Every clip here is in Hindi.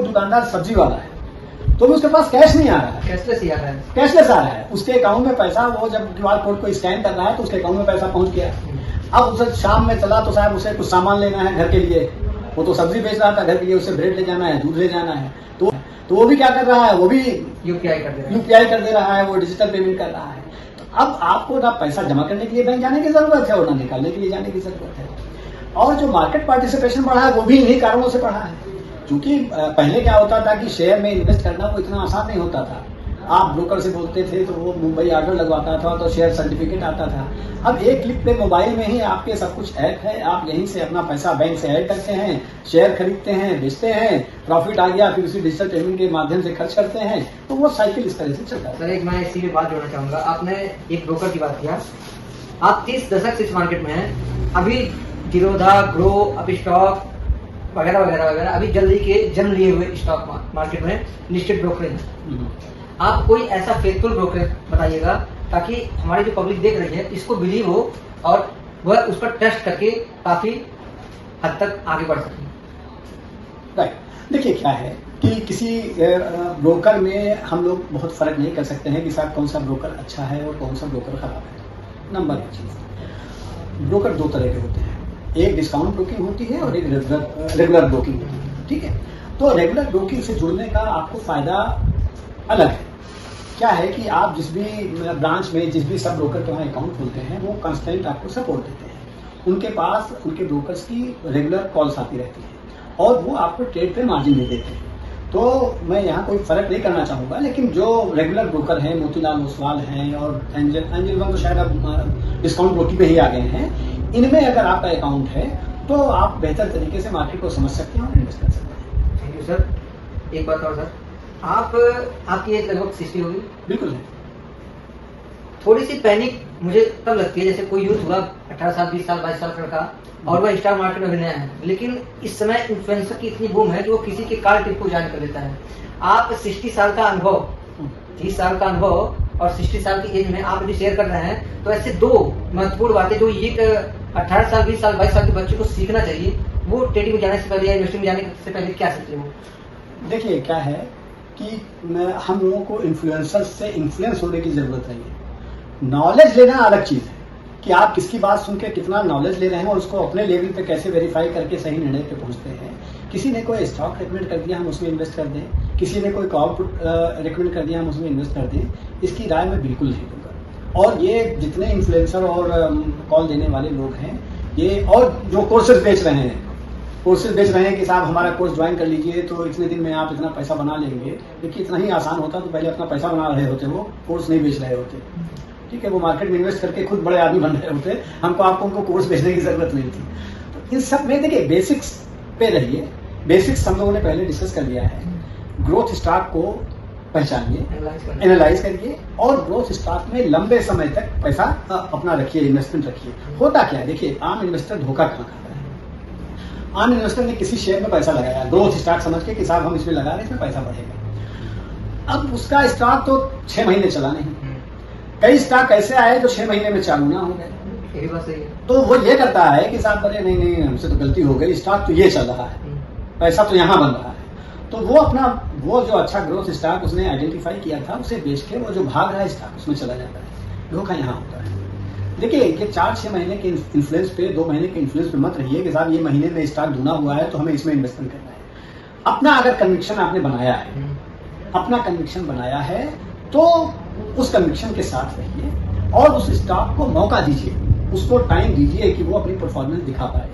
दुकानदार सब्जी वाला है तो भी उसके पास कैश नहीं आ रहा है, कैशलेस ही आ रहा है, कैशलेस आ रहा है। उसके अकाउंट में पैसा, वो जब क्यूआर कोड को स्कैन कर रहा है तो उसके अकाउंट में पैसा पहुंच गया। अब उसे शाम में चला तो साहब उसे कुछ सामान लेना है घर के लिए, वो तो सब्जी बेच रहा था घर के लिए, उसे ब्रेड ले जाना है, दूध ले जाना है, तो वो भी क्या कर रहा है, वो भी यूपीआई कर दे रहा है, वो डिजिटल पेमेंट कर रहा है। तो अब आपको ना पैसा जमा करने के लिए बैंक जाने की जरूरत है और ना निकालने के लिए जाने की जरूरत है। और जो मार्केट पार्टिसिपेशन बढ़ा है वो भी इन्हीं कारणों से बढ़ा है, क्योंकि पहले क्या होता था कि शेयर में इन्वेस्ट करना वो इतना आसान नहीं होता था। आप ब्रोकर से बोलते थे तो वो मुंबई ऑर्डर लगवाता था तो शेयर सर्टिफिकेट आता था। अब एक क्लिक पे मोबाइल में ही आपके सब कुछ ऐप है, आप यहीं से अपना पैसा बैंक से ऐड करते हैं, शेयर खरीदते हैं, बेचते हैं, प्रॉफिट आ गया फिर उसी डिजिटल पेमेंट के माध्यम से खर्च करते हैं, तो वो साइकिल इस तरह से चलता है। सर एक मैं इसी में बात जोड़ना चाहूंगा, आपने एक ब्रोकर की बात किया, आप 30 दशक से इस मार्केट में हैं, अभी जीरोधा, ग्रो, अभी स्टॉक वगैरह वगैरह वगैरह अभी जल्दी के जन्म लिए हुए स्टॉक मार्केट में लिस्टेड ब्रोकरेज, आप कोई ऐसा फेथफुल ब्रोकरेज बताइएगा ताकि हमारी जो पब्लिक देख रही है इसको बिलीव हो और वह उस पर ट्रस्ट करके काफी हद तक आगे बढ़ सके। राइट, देखिए क्या है कि किसी ब्रोकर में हम लोग बहुत फर्क नहीं कर सकते हैं कि साहब कौन सा ब्रोकर अच्छा है और कौन सा ब्रोकर खराब है। नंबर एक चीज, ब्रोकर दो तरह के होते हैं, एक डिस्काउंट ब्रोकिंग होती है और एक रेगुलर ब्रोकिंग होती है। ठीक है, तो रेगुलर ब्रोकिंग से जुड़ने का आपको फायदा अलग है। क्या है कि आप जिस भी ब्रांच में जिस भी सब ब्रोकर के वहाँ अकाउंट खोलते हैं वो कांस्टेंट आपको सपोर्ट देते हैं, उनके पास उनके ब्रोकर्स की रेगुलर कॉल्स आती रहती हैं और वो आपको ट्रेड पे मार्जिन नहीं देते हैं। तो मैं यहाँ कोई फर्क नहीं करना चाहूँगा, लेकिन जो रेगुलर ब्रोकर हैं, मोतीलाल ओसवाल हैं और एंजल वन तो शायद अब डिस्काउंट ब्रोकिंग में ही आ गए हैं, इनमें अगर आपका अकाउंट है तो आप बेहतर तरीके से मार्केट को समझ सकते हैं और इन्वेस्ट कर सकते हैं। Thank you sir. एक बात और सर, आपकी एज लगभग 60 होगी? बिल्कुल है। थोड़ी सी पैनिक मुझे तब लगती है जैसे कोई यूथ हुआ 18 साल 20 साल 22 साल का लड़का और वह स्टार मार्केट में नया है, लेकिन इस समय इन्फ्लुएंसर की इतनी बूम है कि वो किसी के कार टिप को ज्वाइन कर लेता है। आप 60 साल का अनुभव, 30 साल का अनुभव और 60 साल की एज में आप यदि शेयर कर रहे हैं तो ऐसे दो महत्वपूर्ण बातें जो ये 18 साल 20 साल 22 साल के बच्चे को सीखना चाहिए, वो ट्रेडिंग में जाने से पहले या इन्वेस्टिंग में जाने से पहले क्या सीखते हो? देखिए क्या है कि हम लोगों को इन्फ्लुएंसर से इन्फ्लुएंस होने की जरूरत नहीं है। नॉलेज लेना अलग चीज है कि आप किसकी बात सुन के कितना नॉलेज ले रहे हैं और उसको अपने लेवल पे कैसे वेरीफाई करके सही निर्णय पे पहुंचते हैं। किसी ने कोई स्टॉक रिकमेंड कर दिया हम उसमें इन्वेस्ट कर दें, किसी ने कोई कॉल रिकमेंड कर दिया हम उसमें इन्वेस्ट कर दें, इसकी राय मैं बिल्कुल नहीं दूंगा। और ये जितने इन्फ्लुएंसर और कॉल देने वाले लोग हैं, ये और जो कोर्सेज बेच रहे हैं कि साहब हमारा कोर्स ज्वाइन कर लीजिए तो इतने दिन में आप इतना पैसा बना लेंगे, देखिए इतना ही आसान होता तो पहले अपना पैसा बना रहे होते, वो कोर्स नहीं बेच रहे होते। ठीक है, वो मार्केट में इन्वेस्ट करके खुद बड़े आदमी बन रहे होते, आपको उनको कोर्स बेचने की जरूरत नहीं थी। तो इन सब में देखिए बेसिक्स पे रहिए, बेसिक्स हम लोगों ने पहले डिस्कस कर लिया है। ग्रोथ स्टॉक को पहचानिए, एनालाइज करिए और ग्रोथ स्टॉक में लंबे समय तक पैसा अपना रखिए, इन्वेस्टमेंट रखिए। होता क्या है, देखिए आम इन्वेस्टर धोखा कहाँ खाता है। आम इन्वेस्टर ने किसी शेयर में पैसा लगाया ग्रोथ स्टॉक समझ के कि साहब हम इसमें लगा रहे हैं, इसमें पैसा बढ़ेगा। अब उसका स्टॉक तो 6 महीने चला नहीं, कई स्टॉक ऐसे आए जो 6 महीने में चालू ना हो गए। तो वो ये करता है कि साहब अरे नहीं हमसे तो गलती हो गई, स्टॉक तो ये चल रहा है, पैसा तो यहाँ बन रहा है, तो वो जो अच्छा ग्रोथ स्टॉक उसने आइडेंटिफाई किया था उसे बेच के वो जो भाग रहा है स्टॉक उसमें चला जाता है। धोखा यहाँ होता है। देखिए ये 4-6 महीने के इन्फ्लुएंस पे, 2 महीने के इन्फ्लुएंस पे मत रहिए कि साहब ये महीने में स्टॉक दूना हुआ है तो हमें इसमें इन्वेस्टमेंट करना है। अपना अगर कन्विक्शन आपने बनाया है, अपना कन्विक्शन बनाया है तो उस कन्विक्शन के साथ रहिए और उस स्टॉक को मौका दीजिए, उसको टाइम दीजिए कि वो अपनी परफॉर्मेंस दिखा पाए।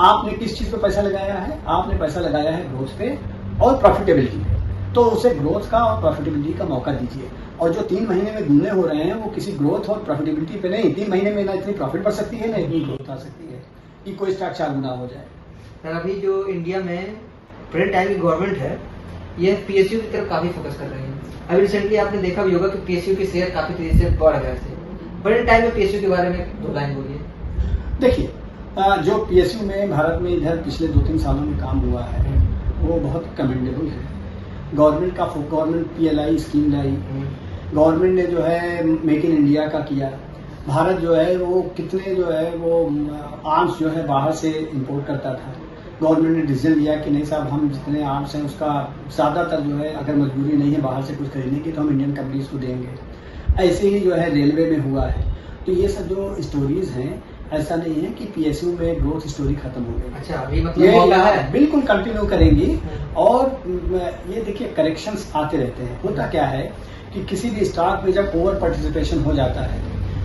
आपने किस चीज पे पैसा लगाया है? आपने पैसा लगाया है ग्रोथ पे और प्रॉफिटेबिलिटी पे, तो उसे ग्रोथ का और प्रॉफिटेबिलिटी का मौका दीजिए। और जो 3 महीने में दूने हो रहे हैं वो किसी ग्रोथ और प्रॉफिटेबिलिटी पे नहीं, 3 महीने में ना इतनी प्रॉफिट बढ़ सकती है ना इतनी ग्रोथ आ सकती है कि कोई स्टॉक चालू ना हो जाए। सर अभी जो इंडिया में प्रेजेंट टाइम की गवर्नमेंट है ये पीएसयू की तरफ काफी फोकस कर रही है। अभी रिसेंटली आपने देखा भी होगा कि पीएसयू के शेयर काफी तेजी से बढ़ गए थे। प्रेजेंट टाइम में पीएसयू के बारे में 2 लाइन बोलिए। देखिए जो पीएसयू में भारत में इधर पिछले 2-3 सालों में काम हुआ है वो बहुत कमेंडेबल है। गवर्नमेंट पीएलआई स्कीम लाई, गवर्नमेंट ने जो है मेक इन इंडिया का किया। भारत जो है वो कितने जो है वो आर्म्स जो है बाहर से इंपोर्ट करता था, गवर्नमेंट ने डिसीजन लिया कि नहीं साहब, हम जितने आर्म्स हैं उसका ज़्यादातर जो है, अगर मजबूरी नहीं है बाहर से कुछ खरीदने की, तो हम इंडियन कंपनीज को देंगे। ऐसे ही जो है रेलवे में हुआ है। तो ये सब जो स्टोरीज हैं, ऐसा नहीं है कि पीएसयू में ग्रोथ स्टोरी खत्म हो गई। अच्छा, अभी मतलब ये मौका है। बिल्कुल कंटिन्यू करेंगी। और ये देखिए करेक्शंस आते रहते हैं। होता क्या है कि किसी भी स्टॉक में जब ओवर पार्टिसिपेशन हो जाता है,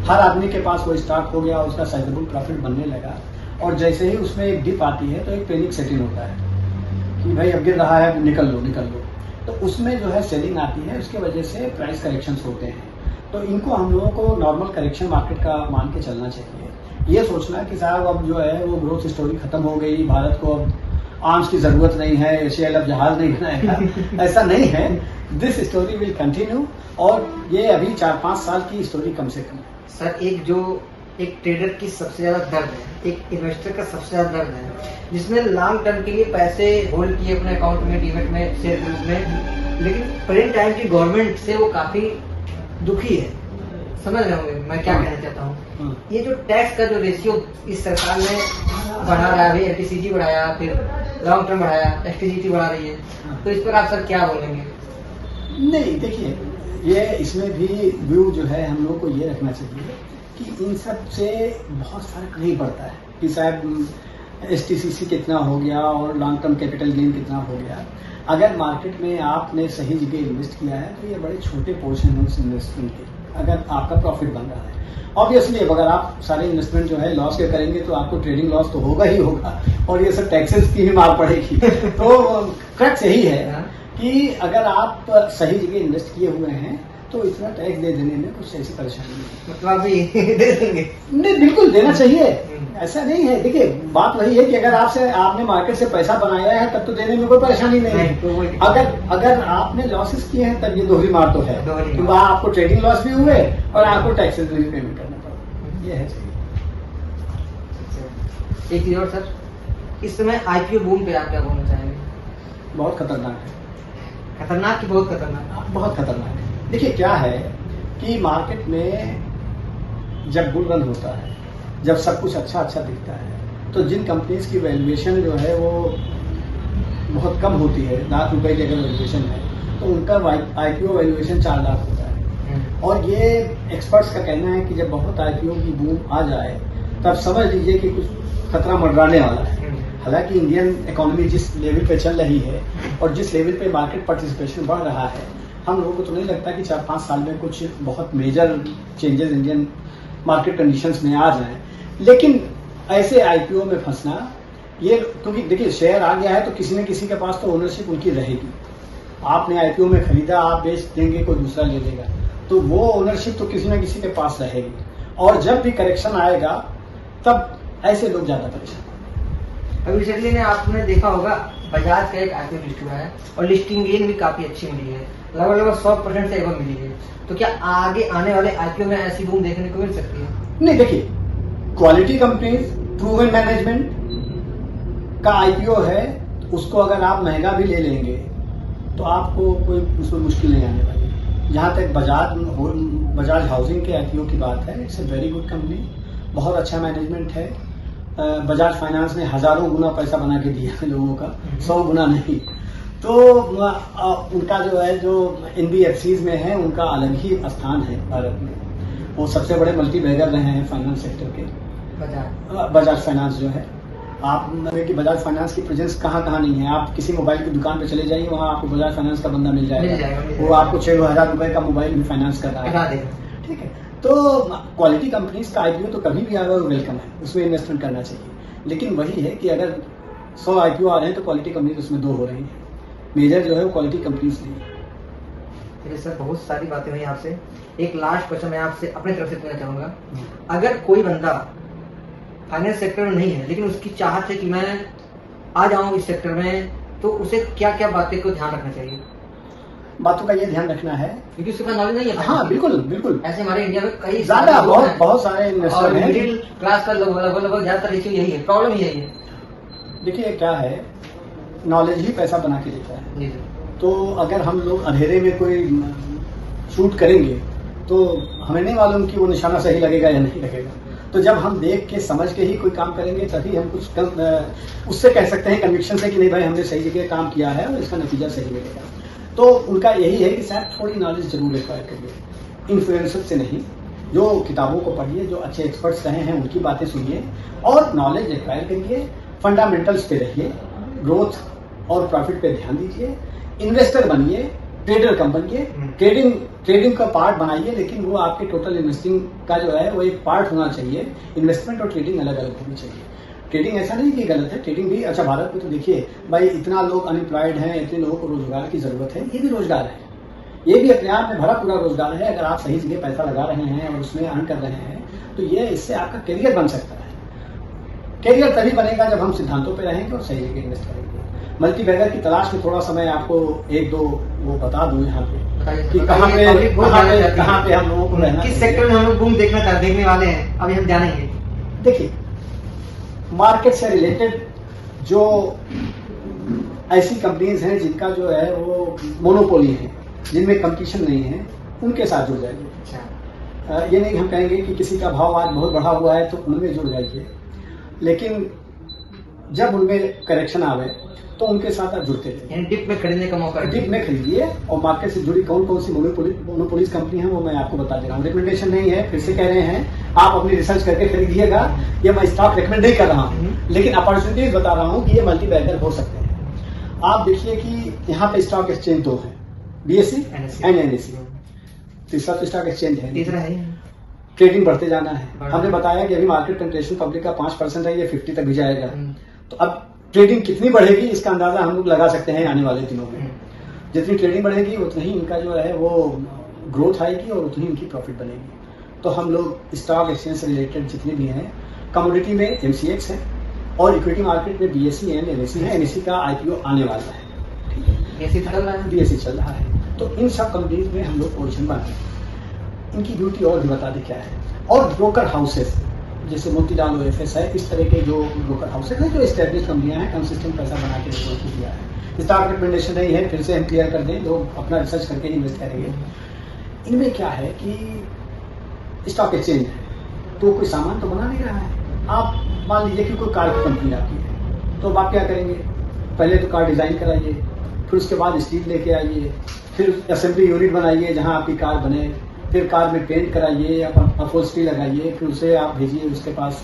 हर आदमी के पास वो स्टॉक हो गया, उसका साइजेबल प्रॉफिट बनने लगा, और जैसे ही उसमें एक डिप आती है तो एक पैनिक सेटिंग होता है कि भाई अब गिर रहा है, निकल लो निकल लो। तो उसमें जो है सेलिंग आती है, उसके वजह से प्राइस करेक्शंस होते हैं। तो इनको हम लोगों को नॉर्मल करेक्शन मार्केट का मान के चलना चाहिए। ये सोचना कि साहब अब जो है वो ग्रोथ स्टोरी खत्म हो गई, भारत को अब आर्म्स की जरूरत नहीं है, एशिया अब जहाज नहीं बनाएगा, ऐसा नहीं है। दिस स्टोरी विल कंटिन्यू, और ये अभी 4-5 साल की स्टोरी कम से कम है। सर, एक ट्रेडर की सबसे ज्यादा दर्द है, एक इन्वेस्टर का सबसे ज्यादा दर्द है, जिसने लॉन्ग टर्म के लिए पैसे होल्ड किए अपने अकाउंट में, डीमेट में, शेयर में, लेकिन प्रेजेंट टाइम की गवर्नमेंट से वो काफी दुखी है। समझ रहे होंगे मैं क्या कहना चाहता हूँ। ये जो टैक्स का जो रेशियो इस सरकार ने बढ़ा रहा है, अभी एलटीसीजी बढ़ाया, फिर लॉन्ग टर्म बढ़ाया, एसटीजीटी बढ़ा रही है, तो इस पर आप सर क्या बोलेंगे? नहीं, देखिए ये इसमें भी व्यू जो है हम लोग को ये रखना चाहिए कि इन सब से बहुत फर्क नहीं पड़ता है कि शायद एसटीसीसी कितना हो गया और लॉन्ग टर्म कैपिटल गेन कितना हो गया। अगर मार्केट में आपने सही जगह इन्वेस्ट किया है तो ये बड़े छोटे पोर्शन है उस इन्वेस्टमेंट के, अगर आपका प्रॉफिट बन रहा है। ऑब्वियसली अगर आप सारे इन्वेस्टमेंट जो है लॉस के करेंगे तो आपको ट्रेडिंग लॉस तो होगा ही होगा, और ये सब टैक्सेस की भी मार पड़ेगी। तो क्रक्स यही है कि अगर आप सही जगह इन्वेस्ट किए हुए हैं तो इतना टैक्स दे देने में कुछ ऐसी परेशानी नहीं। मतलब अभी दे देंगे? नहीं, बिल्कुल देना चाहिए, ऐसा नहीं है। देखिए बात वही है कि अगर आपने मार्केट से पैसा बनाया है तब तो देने में कोई परेशानी नहीं है। तो अगर आपने लॉसेस किए हैं तब ये दोहरी मार तो है कि वहाँ आपको ट्रेडिंग लॉस भी हुए और आपको टैक्सेस भी पेमेंट करना पड़ा। ये है एक चीज और सर, इस समय आईपीओ बूम पे आप क्या बोलना चाहेंगे? बहुत खतरनाक है। खतरनाक की बहुत खतरनाक? बहुत खतरनाक है। देखिए क्या है कि मार्केट में जब बुल रन होता है, जब सब कुछ अच्छा दिखता है, तो जिन कंपनीज की वैल्यूएशन जो है वो बहुत कम होती है, लाख रुपए की अगर वैल्यूएशन है तो उनका आईपीओ वैल्यूएशन 4 लाख होता है। और ये एक्सपर्ट्स का कहना है कि जब बहुत आईपीओ की बूम आ जाए तब समझ लीजिए कि कुछ खतरा मंडराने वाला है। हालांकि इंडियन इकोनॉमी जिस लेवल पे चल रही है और जिस लेवल पे मार्केट पार्टिसिपेशन बढ़ रहा है, हम लोगों को तो नहीं लगता कि 4-5 साल में कुछ बहुत major changes Indian market conditions में आ जाएं। लेकिन ऐसे आईपीओ में फंसना, ये क्योंकि देखिए शेयर आ गया है तो किसी न किसी के पास तो ओनरशिप उनकी रहेगी। आपने आईपीओ में खरीदा, आप बेच देंगे, कोई दूसरा ले लेगा, तो वो ओनरशिप तो किसी न किसी के पास रहेगी। और जब भी करेक्शन आएगा तब ऐसे लोग ज्यादा परेशान। अभी रिसेंटली ने आपने देखा होगा बजाज का एक आईपीओ लिस्ट हुआ है और लिस्टिंग गेन भी काफी अच्छी मिली है, लगभग 100% से एवं मिली है। तो क्या आगे आने वाले आईपीओ में ऐसी बूम देखने को मिल सकती है? नहीं, देखिए क्वालिटी कंपनीज, प्रूवन मैनेजमेंट का आईपीओ है, उसको अगर आप महंगा भी ले लेंगे तो आपको कोई उसमें मुश्किल नहीं आने वाली। जहाँ तक बजाज हाउसिंग के आईपीओ की बात है, it's a very good company, बहुत अच्छा मैनेजमेंट है। बजाज फाइनेंस ने हजारों गुना पैसा बना के दिया है लोगों का, 100 गुना नहीं। तो उनका जो है, जो एनबीएफसीज में है, उनका अलग ही स्थान है भारत में। वो सबसे बड़े मल्टी बैगर रहे हैं फाइनेंस सेक्टर के, बजाज फाइनेंस जो है। आप कि बजाज फाइनेंस की प्रेजेंस कहाँ नहीं है। आप किसी मोबाइल की दुकान पे चले जाइए, वहाँ आपको बजाज फाइनेंस का बंदा मिल जाएगा। वो आपको 6,000 रुपए का मोबाइल भी फाइनेंस कर रहा है। ठीक है, तो क्वालिटी कंपनीज का आईपीओ तो कभी भी आएगा वेलकम है, उसमें इन्वेस्टमेंट करना चाहिए। लेकिन वही है कि अगर 100 आईपीओ आ रहे हैं तो क्वालिटी कंपनीज उसमें 2 हो रही हैं, मेजर जो है वो क्वालिटी कंपनीज नहीं है। चलिए सर, बहुत सारी बातें हुई आपसे। एक लास्ट क्वेश्चन मैं आपसे अपनी तरफ से पूछना चाहूंगा, अगर कोई बंदा फाइनेंस सेक्टर में नहीं है लेकिन उसकी चाहत है कि मैं आ जाऊं इस सेक्टर में, तो उसे क्या क्या बातें को ध्यान रखना चाहिए? बातों का ये ध्यान रखना है क्योंकि उसके पास नॉलेज नहीं है। हाँ बिल्कुल ऐसे हमारे इंडिया में कई ज्यादा बहुत सारे इन्वेस्टर हैं। मिडिल क्लास का लगभग ज्यादातर इश्यू यही है, प्रॉब्लम यही है। देखिए क्या है, नॉलेज ही पैसा बना के देता है। तो अगर हम लोग अंधेरे में कोई शूट करेंगे तो हमें नहीं मालूम कि वो निशाना सही लगेगा या नहीं लगेगा। तो जब हम देख के समझ के ही कोई काम करेंगे तभी हम कुछ उससे कह सकते हैं कन्विक्शन से कि नहीं भाई हमने सही जगह काम किया है और इसका नतीजा सही मिलेगा। तो उनका यही है कि शायद थोड़ी नॉलेज जरूर रिक्वायर करिए, इन्फ्लुएंसर से नहीं, जो किताबों को पढ़िए, जो अच्छे एक्सपर्ट्स रहे हैं उनकी बातें सुनिए और नॉलेज एक्वायर करिए, फंडामेंटल्स पे रहिए, ग्रोथ और प्रॉफिट पे ध्यान दीजिए, इन्वेस्टर बनिए, ट्रेडर कम बनिए, ट्रेडिंग का पार्ट बनाइए, लेकिन वो आपके टोटल इन्वेस्टिंग का जो है वो एक पार्ट होना चाहिए। इन्वेस्टमेंट और ट्रेडिंग अलग अलग होनी चाहिए। ट्रेडिंग ऐसा नहीं कि गलत है, ट्रेडिंग भी अच्छा। भारत में तो देखिए भाई इतना लोग अनएम्प्लॉयड हैं, इतने लोगों को रोजगार की जरूरत है, ये भी रोजगार है, ये भी अपने आप में भरा पूरा रोजगार है। अगर आप सही जगह पैसा लगा रहे हैं और उसमें अर्न कर रहे हैं तो ये इससे आपका करियर बन सकता है। करियर तभी बनेगा जब हम सिद्धांतों पे रहेंगे और सही जगह इन्वेस्ट करेंगे। मल्टीबैगर की तलाश में थोड़ा समय आपको एक दो वो बता दूं यहाँ पे कि कहाँ पे हम लोगों को रहना, किस सेक्टर में हम लोग बूम देखने वाले हैं, अभी हम जानेंगे। देखिए मार्केट से रिलेटेड जो ऐसी कंपनीज हैं जिनका जो है वो मोनोपोली है, जिनमें कंपटीशन नहीं है, उनके साथ जुड़ जाइए। अच्छा, ये नहीं हम कहेंगे कि किसी का भाव आज बहुत बढ़ा हुआ है तो उनमें जुड़ जाइए, लेकिन जब उनमें करेक्शन आवे तो उनके साथ आप जुड़ते रहिए। डिप में खरीदने का मौका, डिप में खरीदिए और मार्केट से जुड़ी कौन कौन सी मोनोपोलीज कंपनी है वो मैं आपको बता दे रहा हूँ। रिकमेंडेशन नहीं है, फिर से कह रहे हैं, आप अपनी रिसर्च करके खरीदिएगा। ये मैं स्टॉक रिकमेंड नहीं कर रहा हूँ, लेकिन अपॉर्चुनिटीज बता रहा हूँ कि ये मल्टीबैगर हो सकते हैं। आप देखिए कि यहाँ पे स्टॉक एक्सचेंज दो है, BSE एंड NSE। तीसरा तो स्टॉक एक्सचेंज है, तीसरा है ट्रेडिंग बढ़ते जाना है। हमने बताया कि अभी मार्केट पेनिट्रेशन पब्लिक का 5% है, ये 50 तक भी जाएगा। तो अब ट्रेडिंग कितनी बढ़ेगी इसका अंदाजा हम लोग लगा सकते हैं आने वाले दिनों में। जितनी ट्रेडिंग बढ़ेगी उतनी ही इनका जो है वो ग्रोथ आएगी और उतनी इनकी प्रॉफिट बनेगी। तो हम लोग स्टॉक एक्सचेंज से रिलेटेड जितने भी हैं, कमोडिटी में MCX है और इक्विटी मार्केट में BSE एंड NSE है। NSE का IPO आने वाला है, BSE चल रहा है। तो इन सब कंपनीज में हम लोग पोजिशन बनाए। इनकी ड्यूटी और भी बता दें क्या है। और ब्रोकर हाउसेस जैसे मोतीलाल OFS है, इस तरह के जो ब्रोकर हाउसेस हैं जो एस्टेब्लिश कंपनियां हैं, कंसिस्टेंट पैसा बना के लोगों को दिया है। स्टॉक रिकमेंडेशन नहीं है, फिर से हम क्लियर कर दें, लोग अपना रिसर्च करके इन्वेस्ट करेंगे। इनमें क्या है कि स्टॉक एक्सचेंज है तो कोई सामान तो बना नहीं रहा है। आप मान लीजिए कि कोई कार की कंपनी आती है तो आप क्या करेंगे, पहले तो कार डिजाइन कराइए, फिर उसके बाद स्टील लेके आइए, फिर असेंबली यूनिट बनाइए जहां आपकी कार बने, फिर कार में पेंट कराइए, अपहोल्स्ट्री लगाइए, फिर उसे आप भेजिए उसके पास,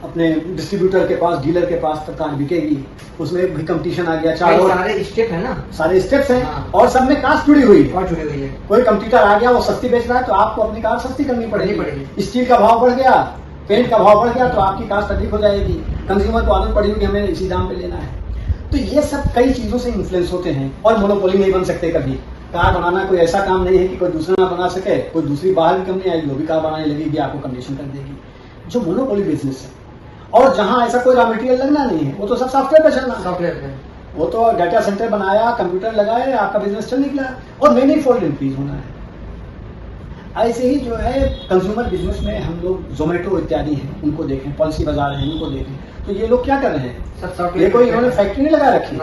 अपने डिस्ट्रीब्यूटर के पास, डीलर के पास, तक कार बिकेगी। उसमें भी कंपटीशन आ गया, सारे स्टेप है ना, सारे स्टेप्स हैं। हाँ। और सब में कास्ट जुड़ी हुई है। कोई कंपटीटर आ गया, वो सस्ती बेच रहा है तो आपको अपनी कार सस्ती करनी पड़ेगी। स्टील का भाव बढ़ गया, पेंट का भाव बढ़ गया तो आपकी कास्ट अधिक हो जाएगी। कंज्यूमर को आदत पड़ी कि हमें इसी दाम पे लेना है। तो ये सब कई चीजों से इन्फ्लुएंस होते हैं और मोनोपोली नहीं बन सकते कभी। कार बनाना कोई ऐसा काम नहीं है कि कोई दूसरा ना बना सके, कोई दूसरी बाहर की कंपनी आएगी वो भी कार बनाने लगेगी, आपको कंडीशन कर देगी। जो मोनोपोली बिजनेस है और जहां ऐसा कोई रॉ मटेरियल लगना नहीं है, वो तो सब सॉफ्टवेयर पे चलना, सॉफ्टवेयर पे वो तो डाटा सेंटर बनाया, कंप्यूटर लगाए, आपका बिजनेस चल निकला और मैनी फोल्ड इंक्रीज होना है। ऐसे ही जो है कंज्यूमर बिजनेस में हम लोग जोमेटो इत्यादि हैं उनको देखें, पॉलिसी बाजार है उनको देखें, तो ये लोग क्या कर रहे हैं, ये कोई इन्होंने फैक्ट्री नहीं लगा रखी,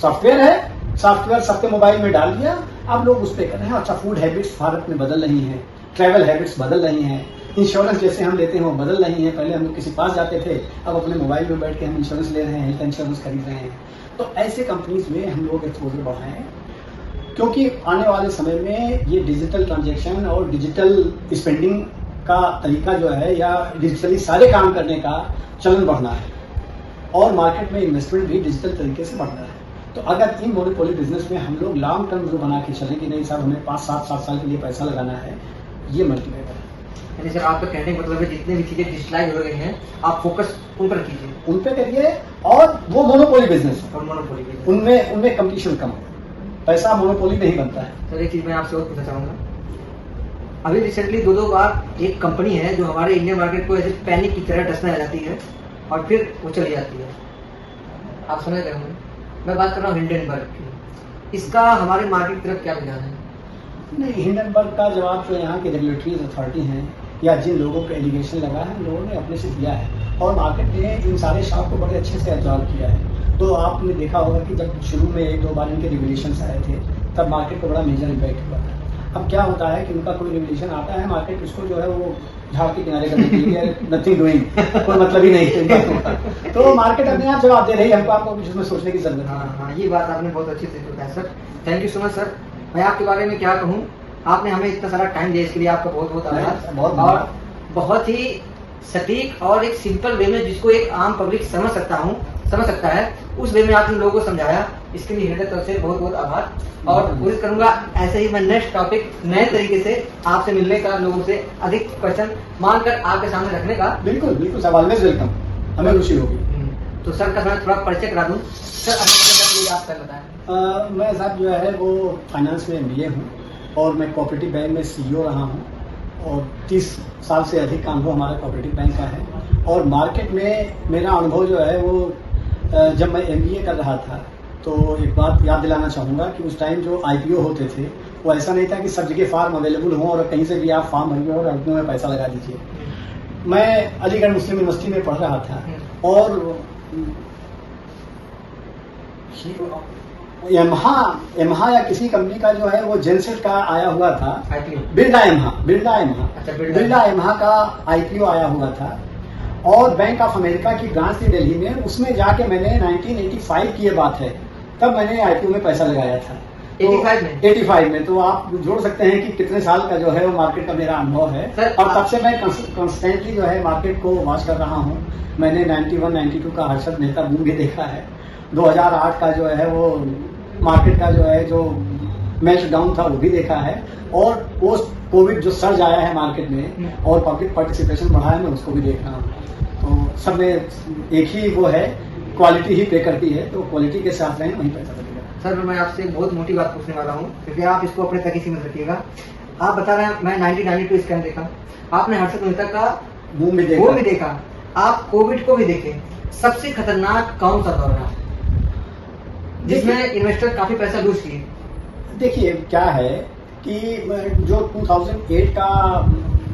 सॉफ्टवेयर है, सॉफ्टवेयर सबके मोबाइल में डाल दिया, आप लोग उस पर कर रहे हैं। अच्छा, फूड हैबिट्स भारत में बदल रही हैं, ट्रैवल हैबिट्स बदल रही हैं, इंश्योरेंस जैसे हम लेते हैं वो बदल रही हैं। पहले हम लोग किसी पास जाते थे, अब अपने मोबाइल में बैठ के हम इंश्योरेंस ले रहे हैं, हेल्थ इंश्योरेंस खरीद रहे हैं। तो ऐसे कंपनीज में हम लोग एक्सपोजर बढ़ाएं, क्योंकि आने वाले समय में ये डिजिटल ट्रांजैक्शन और डिजिटल स्पेंडिंग का तरीका जो है या डिजिटली सारे काम करने का चलन बढ़ना है और मार्केट में इन्वेस्टमेंट भी डिजिटल तरीके से बढ़ना है। तो अगर इन मोनोपोली बिजनेस में हम लोग लॉन्ग टर्म जो बना के चलें कि नहीं साहब हमें 5-7 साल के लिए पैसा लगाना है, ये मल्टीबैगर है। यानी सर आपका कहने का मतलब है जितने भी चीजें डिजिटलाइज हो रही हैं आप फोकस उन पर कीजिए, उन पे करिए। और वो मोनोपोली बिजनेस है, और मोनोपोली उनमें कंपटीशन कम है, पैसा मोनोपोली में ही बनता है। सर एक चीज मैं आपसे और पूछना चाहूंगा, अभी रिसेंटली 2 बार एक कंपनी है जो हमारे इंडियन मार्केट को ऐसे पैनिक की तरह डसने आ जाती है और फिर वो चली जाती है, आप समझ रहे होंगे, मैं बात कर रहा हूँ हिंडनबर्ग की। इसका हमारे मार्केट की तरफ क्या विचार है? नहीं, हिंडनबर्ग का जवाब जो यहाँ की रेगुलेटरी अथॉरिटी हैं या जिन लोगों पे एलिगेशन लगा है, लोगों ने अपने से दिया है और मार्केट ने इन सारे शॉक को बड़े अच्छे से एब्जॉर्व किया है। तो आपने देखा होगा कि जब शुरू में 1-2 बार इनके रेगुलेशंस आए थे तब मार्केट को बड़ा मेजर इम्पैक्ट हुआ था। अब क्या होता है कि उनका कोई रेगुलेशन आता है, मार्केट उसको जो है वो झाड़ के किनारे करने के लिए, नथिंग डूइंग, कोई मतलब ही नहीं है इन बातों का। तो मार्केट अपने आप जवाब दे रही है हमको, आपको कुछ इसमें सोचने की जरूरत है। हाँ, ये बात आपने बहुत अच्छे से बताया sir. Thank you so much sir. मैं आपके बारे में क्या कहूँ, आपने हमें इतना सारा टाइम दिया, इसके लिए आपका बहुत बहुत आभार। और बहुत ही सटीक और एक सिंपल वे में जिसको एक आम पब्लिक समझ सकता है, उस वे में आपने लोगों को समझाया, इसके लिए हृदय तरफ से बहुत बहुत आभार। और कोशिश करूंगा ऐसे ही मैं नेक्स्ट टॉपिक नए तरीके से आपसे मिलने का, लोगों से अधिक क्वेश्चन मानकर आपके सामने रखने का। बिल्कुल बिल्कुल साहब, ऑलवेज वेलकम, हमें खुशी होगी। तो सर का मैं थोड़ा परिचय करा दूं। सर अपने आप सर बताएं। मैं साहब जो है वो फाइनेंस में MBA हूँ और मैं कोऑपरेटिव बैंक में CEO रहा हूँ और 30 साल से अधिक का अनुभव हमारा कोऑपरेटिव बैंक का है। और मार्केट में मेरा अनुभव जो है वो जब मैं MBA कर रहा था तो एक बात याद दिलाना चाहूँगा कि उस टाइम जो IPO होते थे वो ऐसा नहीं था कि सब जगह फार्म अवेलेबल हो और कहीं से भी आप फार्म भरिए और IPO में पैसा लगा दीजिए। मैं अलीगढ़ मुस्लिम यूनिवर्सिटी में पढ़ रहा था और यमहा या किसी कंपनी का जो है वो जेनसेट का आया हुआ था, बिरला यमहा का IPO आया हुआ था और बैंक ऑफ अमेरिका की ब्रांच थी दिल्ली में, उसमें जाके मैंने 1985 की ये बात है, तब मैंने IPO में पैसा लगाया था। 85 में तो आप जोड़ सकते हैं कि कितने साल का जो है वो मार्केट का मेरा अनुभव है। और तब से मैं कंस्टेंटली जो है मार्केट को वॉच कर रहा हूँ। मैंने 91-92 का हर्षद मेहता बूम भी देखा है, 2008 का जो है वो मार्केट का जो है जो मेल्ट डाउन था वो भी देखा है, और पोस्ट कोविड जो सर्ज आया है मार्केट में और पब्लिक पार्टिसिपेशन बढ़ा है, मैं उसको भी देख रहा हूँ। तो सब में एक ही वो है, क्वालिटी ही पे करती है, तो क्वालिटी के साथ रहें, वहीं पैसा लगेगा। सर मैं आपसे बहुत मोटी बात पूछने वाला हूँ, क्योंकि आप इसको अपने तक ही मत रखिएगा। आप बता रहे हैं मैं 1992 स्कैम देखा, आपने हर्षद मेहता का बूम भी देखा, आप कोविड को भी देखे। सबसे खतरनाक कौन सा दौर रहा जिसमें इन्वेस्टर काफी पैसा लूज किए? देखिए क्या है कि जो 2008 का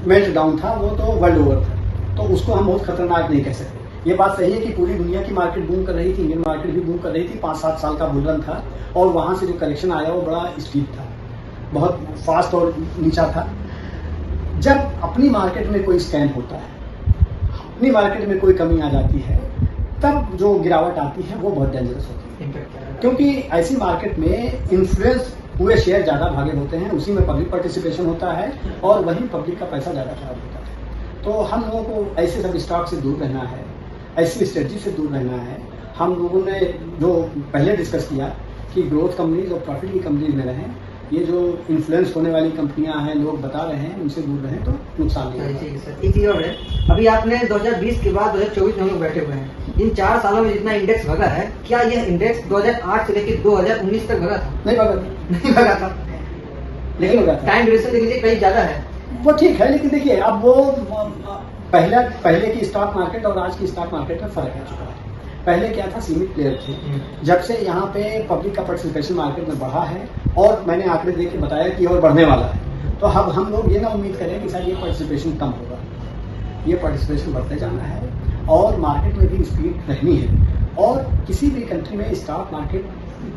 मेल्ट डाउन था वो तो वर्ल्ड ओवर था, तो उसको हम बहुत खतरनाक नहीं कह सकते। ये बात सही है कि पूरी दुनिया की मार्केट बूम कर रही थी, इंडियन मार्केट भी बूम कर रही थी, 5-7 साल का बुल रन था और वहां से जो करेक्शन आया वो बड़ा स्टीप था, बहुत फास्ट और नीचा था। जब अपनी मार्केट में कोई स्कैम होता है, अपनी मार्केट में कोई कमी आ जाती है, तब जो गिरावट आती है वो बहुत डेंजरस होती है, क्योंकि ऐसी मार्केट में इन्फ्लुएंस हुए शेयर ज्यादा भागे होते हैं, उसी में पब्लिक पार्टिसिपेशन होता है और वहीं पब्लिक का पैसा ज्यादा खराब होता है। तो हम लोगों को ऐसे सब स्टॉक से दूर रहना है, ऐसी स्ट्रेटजी से दूर रहना है। हम लोगों ने जो पहले डिस्कस किया कि ग्रोथ कंपनीज और प्रॉफिट की कंपनीज में रहें, ये जो इन्फ्लुएंस होने वाली कंपनियां हैं, लोग बता रहे हैं, उनसे दूर रहें तो नुकसान नहीं होगा। एक चीज और है, अभी आपने 2020 के बाद 2024 में हम लोग बैठे हुए हैं, इन 4 सालों में जितना इंडेक्स भगा है, क्या यह इंडेक्स 2008 से लेकर 2019 तक भगा था? नहीं भगा था, लेकिन टाइम ड्यूरेशन देख लीजिए कहीं ज्यादा है। वो ठीक है, लेकिन देखिए अब वो पहले की स्टॉक मार्केट और आज की स्टॉक मार्केट में फर्क आ चुका है। पहले क्या था, सीमित प्लेयर थे, जब से यहाँ पे पब्लिक का पार्टिसिपेशन मार्केट में बढ़ा है और मैंने आंकड़े देख के बताया कि और बढ़ने वाला है, तो अब हम लोग ये ना उम्मीद करें कि शायद ये पार्टिसिपेशन कम होगा, ये पार्टिसिपेशन बढ़ते जाना है और मार्केट में भी स्पीड रहनी है। और किसी भी कंट्री में स्टॉक मार्केट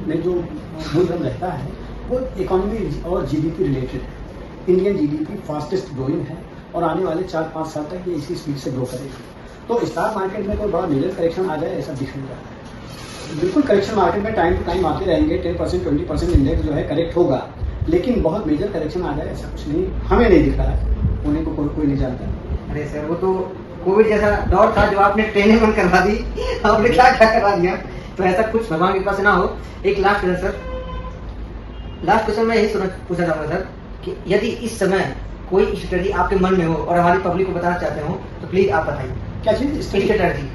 में जो मूलधन रहता है वो इकोनॉमी और GDP रिलेटेड है। इंडियन GDP फास्टेस्ट ग्रोइंग है और आने वाले 4-5 साल तक ये इसी स्पीड से ग्रो करेगी। तो स्टॉक मार्केट में कोई बड़ा मेजर करेक्शन आ जाए ऐसा दिख नहीं रहा है। बिल्कुल करेक्शन मार्केट में टाइम टू टाइम आते रहेंगे, 10% 20% इंडेक्स जो है करेक्ट होगा, लेकिन बहुत मेजर करेक्शन आ जाए ऐसा कुछ नहीं, हमें नहीं दिख रहा है, होने को कोई नहीं जानता। अरे सर वो तो कोविड जैसा दौर था जो आपने ट्रेनिंग बंद करवा दी, आपने क्या क्या करवा दिया, तो ऐसा कुछ भगवान के पास ना हो। एक last question sir, last question मैं यही पूछना चाहूँगा सर कि यदि इस समय कोई स्ट्रेटजी आपके मन में हो और हमारी पब्लिक को बताना चाहते हो तो प्लीज आप बताइए। क्या चीज? स्ट्रेटजी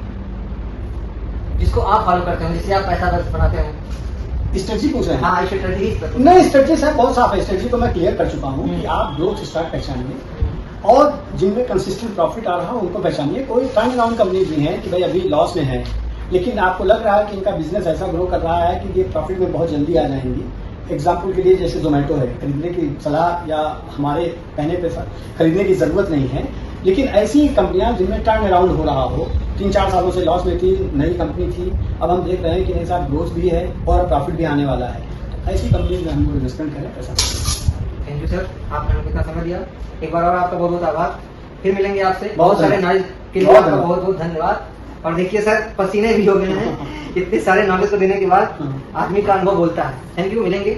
जिसको आप फॉलो करते हो, जिससे आप पैसा बनाते हो। स्ट्रेटजी पूछ रहे हैं? हाँ स्ट्रेटजी नहीं, स्ट्रेटजी सर बहुत साफ है। स्ट्रेटजी को मैं क्लियर कर चुका हूँ कि आप ग्रोथ स्टॉक पहचानिए और जिनमें कंसिस्टेंट प्रॉफिट आ रहा है उनको पहचानिए। कोई टर्न अराउंड कंपनी भी है कि भाई अभी लॉस में है, लेकिन आपको लग रहा है कि इनका बिजनेस ऐसा ग्रो कर रहा है कि ये प्रॉफिट में बहुत जल्दी आ जाएंगी। एग्जाम्पल के लिए जैसे जोमेटो है, खरीदने की सलाह या हमारे कहने पे खरीदने की जरूरत नहीं है, लेकिन ऐसी कंपनियां जिनमें टर्न अराउंड हो रहा हो, 3-4 सालों से लॉस में थी, नई कंपनी थी, अब हम देख रहे हैं कि नहीं साहब ग्रोथ भी है और प्रॉफिट भी आने वाला है, तो ऐसी कंपनी में हम इन्वेस्टमेंट करें पैसा। थैंक यू सर, आपने हमें कितना समय दिया, एक बार और आपका बहुत बहुत आभार। फिर मिलेंगे आपसे। बहुत सारे धन्यवाद। नॉलेज के लिए बहुत आपका धन्यवाद। बहुत बहुत धन्यवाद। और देखिए सर, पसीने भी हो गए हैं इतने सारे नॉलेज को देने के बाद हाँ। आदमी का अनुभव बोलता है। थैंक यू, मिलेंगे।